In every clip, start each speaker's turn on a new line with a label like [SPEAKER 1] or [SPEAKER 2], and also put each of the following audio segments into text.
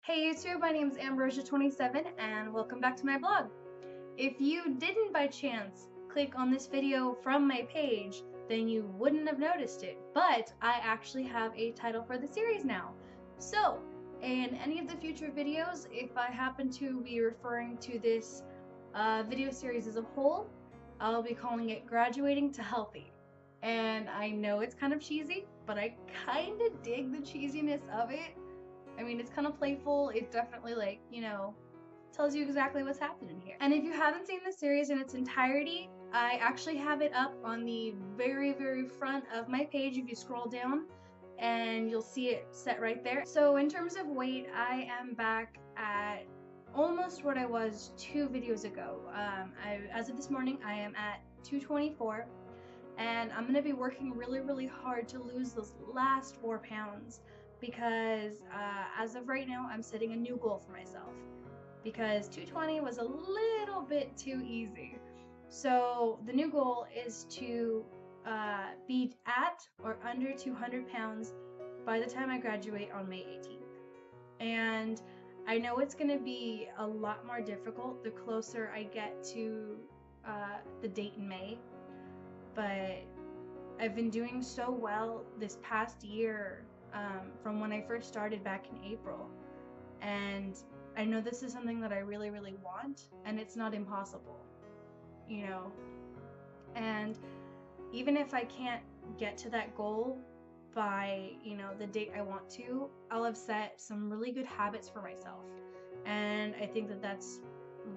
[SPEAKER 1] Hey YouTube, my name is Ambrosia27 and welcome back to my blog. If you didn't by chance click on this video from my page, then you wouldn't have noticed it, but I actually have a title for the series now. So, in any of the future videos, if I happen to be referring to this video series as a whole, I'll be calling it Graduating to Healthy. And I know it's kind of cheesy, but I kind of dig the cheesiness of it. I mean, it's kind of playful. It definitely, tells you exactly what's happening here. And if you haven't seen the series in its entirety, I actually have it up on the very, very front of my page if you scroll down, and you'll see it set right there. So in terms of weight, I am back at almost what I was 2 videos ago. As of this morning, I am at 224, and I'm gonna be working really, really hard to lose those last 4 pounds because as of right now, I'm setting a new goal for myself because 220 was a little bit too easy. So the new goal is to be at or under 200 pounds by the time I graduate on May 18th. And I know it's going to be a lot more difficult the closer I get to the date in May, but I've been doing so well this past year from when I first started back in April, and I know this is something that I really, really want, and it's not impossible, you know. And even if I can't get to that goal by, the date I want to, I'll have set some really good habits for myself. And I think that that's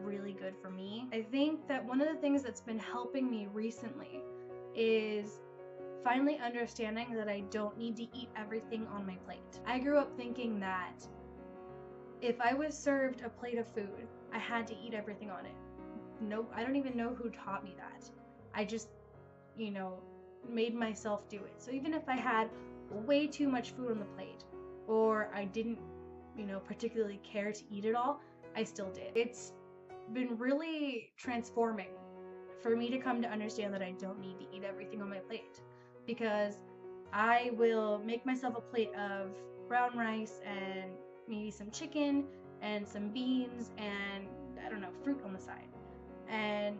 [SPEAKER 1] really good for me. I think that one of the things that's been helping me recently is finally understanding that I don't need to eat everything on my plate. I grew up thinking that if I was served a plate of food, I had to eat everything on it. Nope, I don't even know who taught me that. I just, made myself do it. So even if I had way too much food on the plate, or I didn't, particularly care to eat it all, I still did. It's been really transforming for me to come to understand that I don't need to eat everything on my plate, because I will make myself a plate of brown rice and maybe some chicken and some beans and, I don't know, fruit on the side. And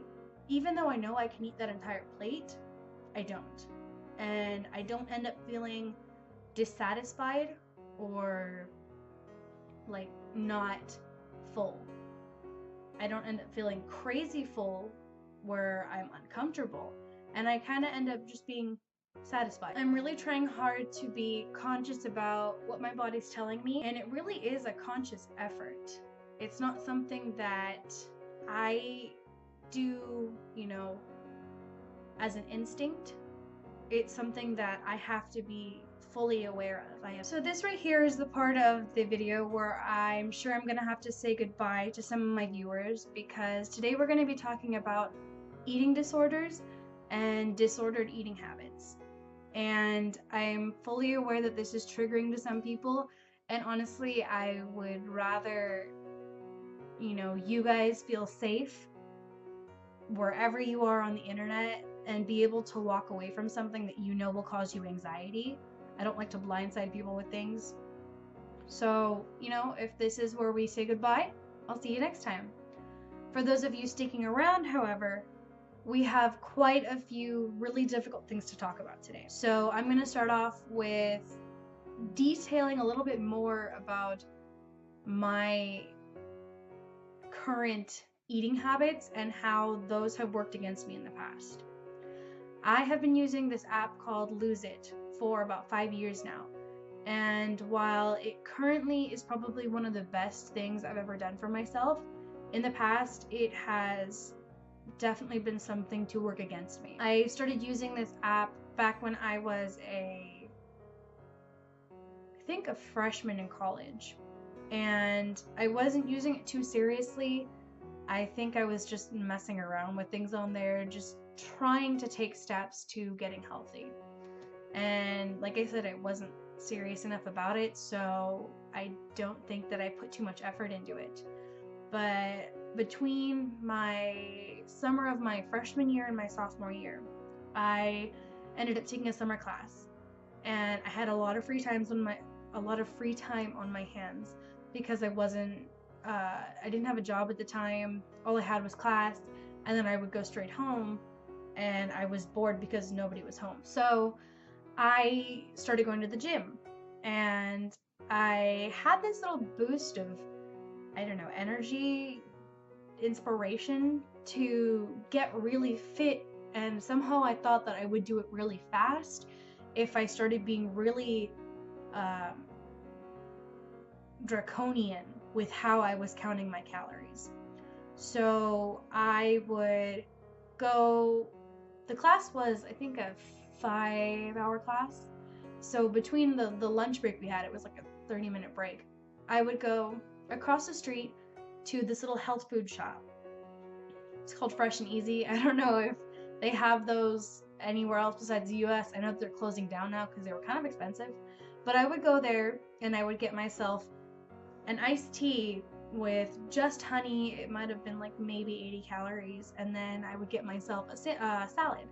[SPEAKER 1] even though I know I can eat that entire plate, I don't. And I don't end up feeling dissatisfied or not full. I don't end up feeling crazy full where I'm uncomfortable. And I kind of end up just being satisfied. I'm really trying hard to be conscious about what my body's telling me, and it really is a conscious effort. It's not something that I do, as an instinct. It's something that I have to be fully aware of. So this right here is the part of the video where I'm sure I'm gonna have to say goodbye to some of my viewers, because today we're gonna be talking about eating disorders and disordered eating habits. And I'm fully aware that this is triggering to some people, and honestly, I would rather, you guys feel safe wherever you are on the internet and be able to walk away from something that will cause you anxiety. I don't like to blindside people with things. So, if this is where we say goodbye, I'll see you next time. For those of you sticking around, however, we have quite a few really difficult things to talk about today. So I'm going to start off with detailing a little bit more about my current eating habits and how those have worked against me in the past. I have been using this app called Lose It for about 5 years now. And while it currently is probably one of the best things I've ever done for myself, in the past it has definitely been something to work against me. I started using this app back when I was I think a freshman in college, and I wasn't using it too seriously. I think I was just messing around with things on there, just trying to take steps to getting healthy. And like I said, I wasn't serious enough about it, so I don't think that I put too much effort into it. But between my summer of my freshman year and my sophomore year, I ended up taking a summer class, and I had a lot of free time on my hands because I didn't have a job at the time. All I had was class, and then I would go straight home, and I was bored because nobody was home. So I started going to the gym, and I had this little boost of, I don't know, energy, inspiration to get really fit, and somehow I thought that I would do it really fast if I started being really draconian with how I was counting my calories. So I would go, the class was, I think, a 5-hour class. So between the lunch break we had, it was like a 30-minute break. I would go across the street to this little health food shop. It's called Fresh and Easy. I don't know if they have those anywhere else besides the US. I know that they're closing down now because they were kind of expensive. But I would go there and I would get myself an iced tea with just honey. It might have been like maybe 80 calories. And then I would get myself a salad.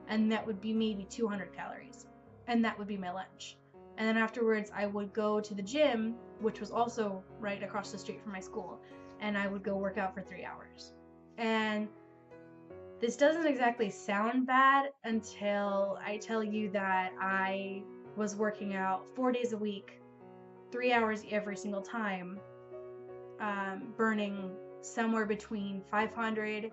[SPEAKER 1] And that would be maybe 200 calories. And that would be my lunch. And then afterwards I would go to the gym, which was also right across the street from my school. And I would go work out for 3 hours. And this doesn't exactly sound bad until I tell you that I was working out 4 days a week, 3 hours every single time, burning somewhere between 500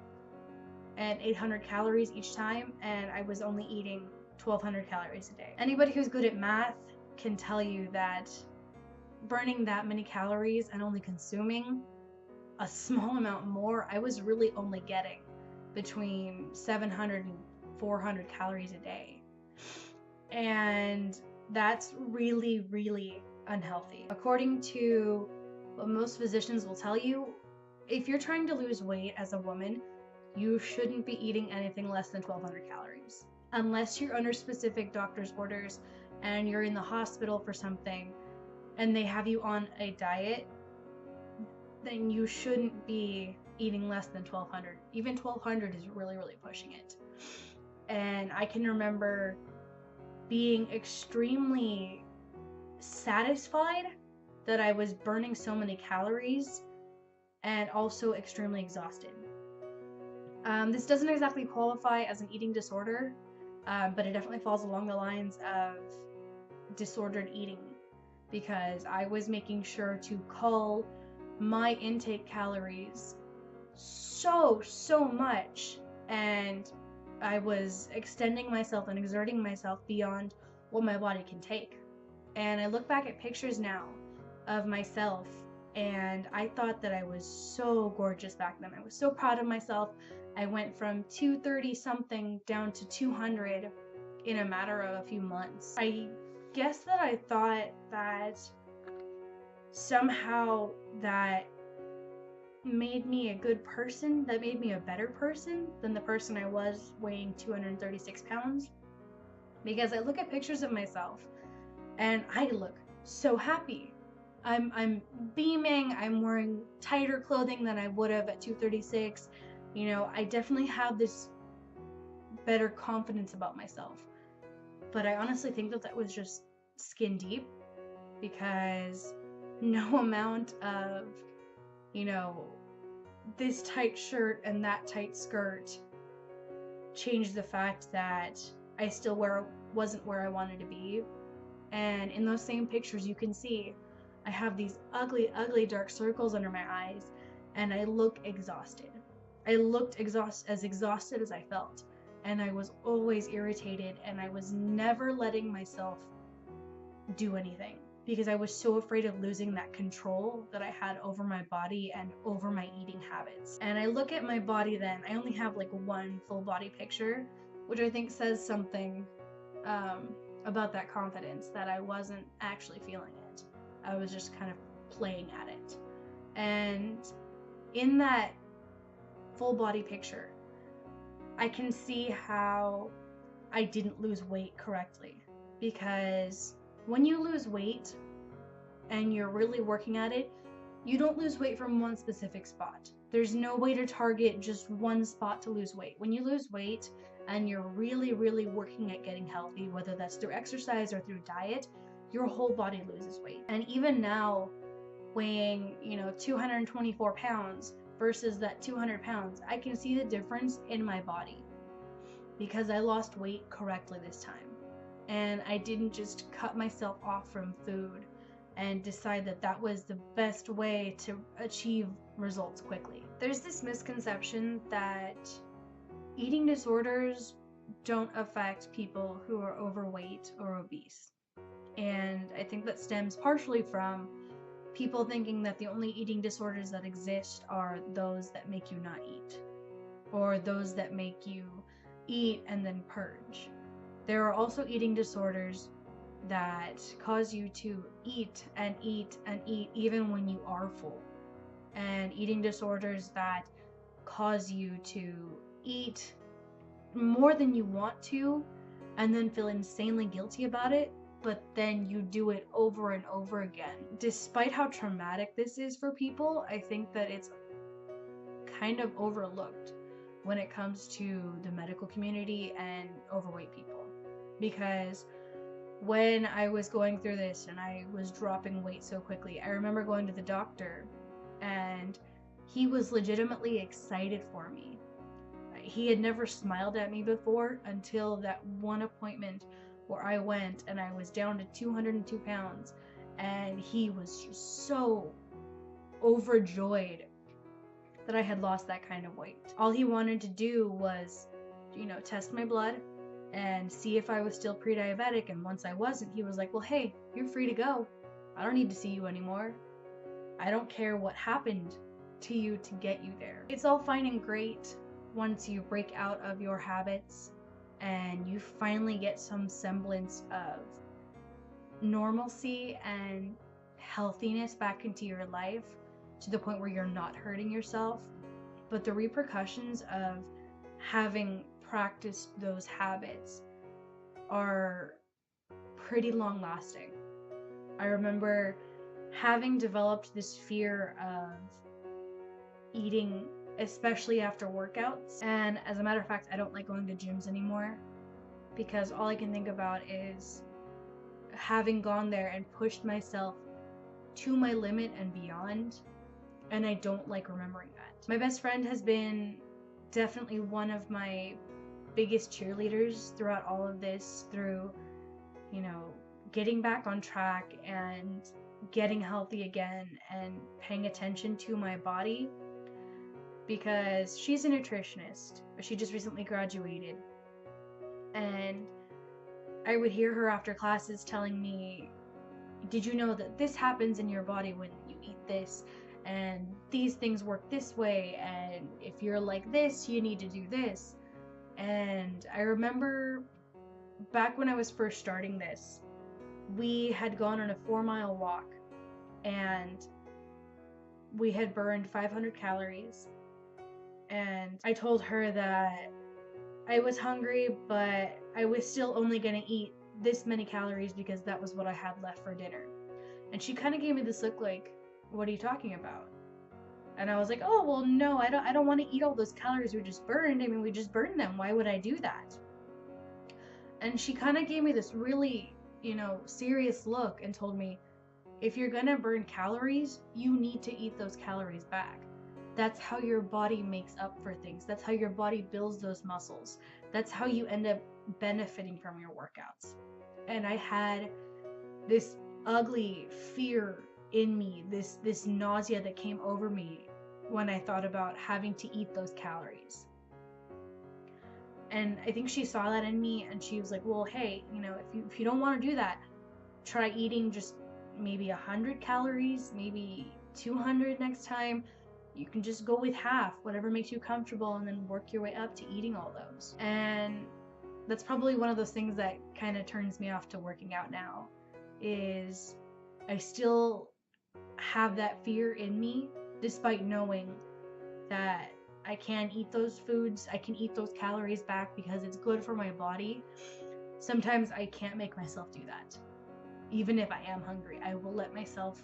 [SPEAKER 1] and 800 calories each time, and I was only eating 1,200 calories a day. Anybody who's good at math can tell you that burning that many calories and only consuming a small amount more, I was really only getting between 700 and 400 calories a day. And that's really, really unhealthy. According to what most physicians will tell you, if you're trying to lose weight as a woman, you shouldn't be eating anything less than 1,200 calories. Unless you're under specific doctor's orders and you're in the hospital for something and they have you on a diet, then you shouldn't be eating less than 1,200. Even 1,200 is really, really pushing it. And I can remember being extremely satisfied that I was burning so many calories and also extremely exhausted. This doesn't exactly qualify as an eating disorder, but it definitely falls along the lines of disordered eating, because I was making sure to cull my intake calories so much, and I was extending myself and exerting myself beyond what my body can take. And I look back at pictures now of myself, and I thought that I was so gorgeous back then. I was so proud of myself. I went from 230 something down to 200 in a matter of a few months. I guess that I thought that somehow that made me a good person, that made me a better person than the person I was weighing 236 pounds. Because I look at pictures of myself and I look so happy. I'm beaming, I'm wearing tighter clothing than I would have at 236. You know, I definitely have this better confidence about myself. But I honestly think that was just skin deep, because no amount of, you know, this tight shirt and that tight skirt changed the fact that I still wasn't where I wanted to be. And in those same pictures you can see I have these ugly, ugly dark circles under my eyes, and I look exhausted. I looked as exhausted as I felt, and I was always irritated, and I was never letting myself do anything because I was so afraid of losing that control that I had over my body and over my eating habits. And I look at my body then, I only have like one full body picture, which I think says something about that confidence, that I wasn't actually feeling it. I was just kind of playing at it. And in that full body picture, I can see how I didn't lose weight correctly, because when you lose weight and you're really working at it, you don't lose weight from one specific spot. There's no way to target just one spot to lose weight. When you lose weight and you're really, really working at getting healthy, whether that's through exercise or through diet, your whole body loses weight. And even now, weighing, 224 pounds versus that 200 pounds, I can see the difference in my body because I lost weight correctly this time. And I didn't just cut myself off from food and decide that that was the best way to achieve results quickly. There's this misconception that eating disorders don't affect people who are overweight or obese. And I think that stems partially from people thinking that the only eating disorders that exist are those that make you not eat, or those that make you eat and then purge. There are also eating disorders that cause you to eat and eat and eat even when you are full, and eating disorders that cause you to eat more than you want to and then feel insanely guilty about it, but then you do it over and over again. Despite how traumatic this is for people, I think that it's kind of overlooked when it comes to the medical community and overweight people. Because when I was going through this and I was dropping weight so quickly, I remember going to the doctor and he was legitimately excited for me. He had never smiled at me before until that one appointment where I went and I was down to 202 pounds, and he was just so overjoyed that I had lost that kind of weight. All he wanted to do was, test my blood and see if I was still pre-diabetic, and once I wasn't, he was like, well, hey, you're free to go. I don't need to see you anymore. I don't care what happened to you to get you there. It's all fine and great once you break out of your habits and you finally get some semblance of normalcy and healthiness back into your life to the point where you're not hurting yourself. But the repercussions of having practiced those habits are pretty long lasting. I remember having developed this fear of eating, especially after workouts. And as a matter of fact, I don't like going to gyms anymore because all I can think about is having gone there and pushed myself to my limit and beyond. And I don't like remembering that. My best friend has been definitely one of my biggest cheerleaders throughout all of this, through, getting back on track and getting healthy again and paying attention to my body, because she's a nutritionist. She just recently graduated, and I would hear her after classes telling me, did you know that this happens in your body when you eat this, and these things work this way, and if you're like this, you need to do this. And I remember back when I was first starting this, we had gone on a 4-mile walk and we had burned 500 calories. And I told her that I was hungry, but I was still only going to eat this many calories because that was what I had left for dinner. And she kind of gave me this look like, what are you talking about? And I was like, oh, well, no, I don't want to eat all those calories we just burned. I mean, we just burned them. Why would I do that? And she kind of gave me this really, serious look and told me, if you're going to burn calories, you need to eat those calories back. That's how your body makes up for things. That's how your body builds those muscles. That's how you end up benefiting from your workouts. And I had this ugly fear in me, this nausea that came over me when I thought about having to eat those calories. And I think she saw that in me, and she was like, well, hey, if you don't want to do that, try eating just maybe 100 calories, maybe 200 next time. You can just go with half, whatever makes you comfortable, and then work your way up to eating all those. And that's probably one of those things that kind of turns me off to working out now, is I still have that fear in me, despite knowing that I can eat those foods, I can eat those calories back because it's good for my body. Sometimes I can't make myself do that. Even if I am hungry, I will let myself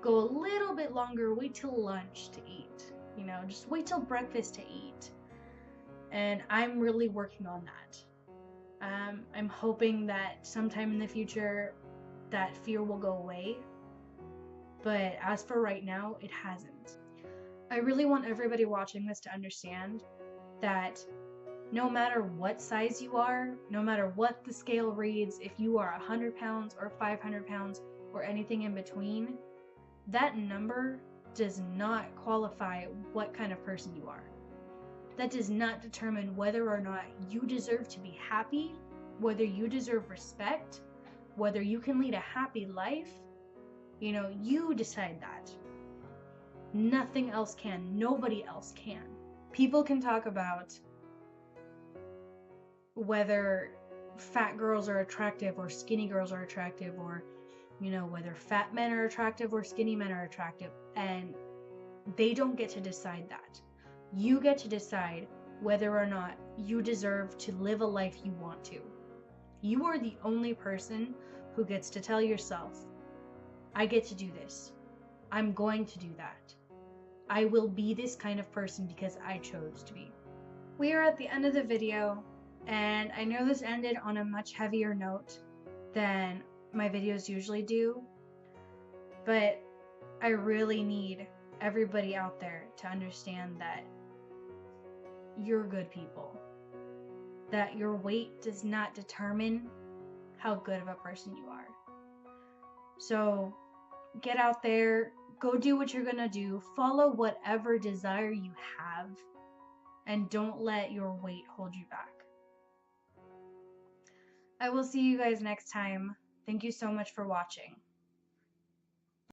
[SPEAKER 1] go a little bit longer, wait till lunch to eat, just wait till breakfast to eat. And I'm really working on that. I'm hoping that sometime in the future that fear will go away, But as for right now, it hasn't. I really want everybody watching this to understand that no matter what size you are, no matter what the scale reads, if you are 100 pounds or 500 pounds or anything in between, that number does not qualify what kind of person you are. That does not determine whether or not you deserve to be happy, whether you deserve respect, whether you can lead a happy life. You know, you decide that. Nothing else can. Nobody else can. People can talk about whether fat girls are attractive or skinny girls are attractive, or, you know, whether fat men are attractive or skinny men are attractive, and they don't get to decide that. You get to decide whether or not you deserve to live a life you want to. You are the only person who gets to tell yourself, I get to do this. I'm going to do that. I will be this kind of person because I chose to be. We are at the end of the video, and I know this ended on a much heavier note than my videos usually do, but I really need everybody out there to understand that you're good people. That your weight does not determine how good of a person you are. So get out there, go do what you're gonna do, follow whatever desire you have, and don't let your weight hold you back. I will see you guys next time. Thank you so much for watching.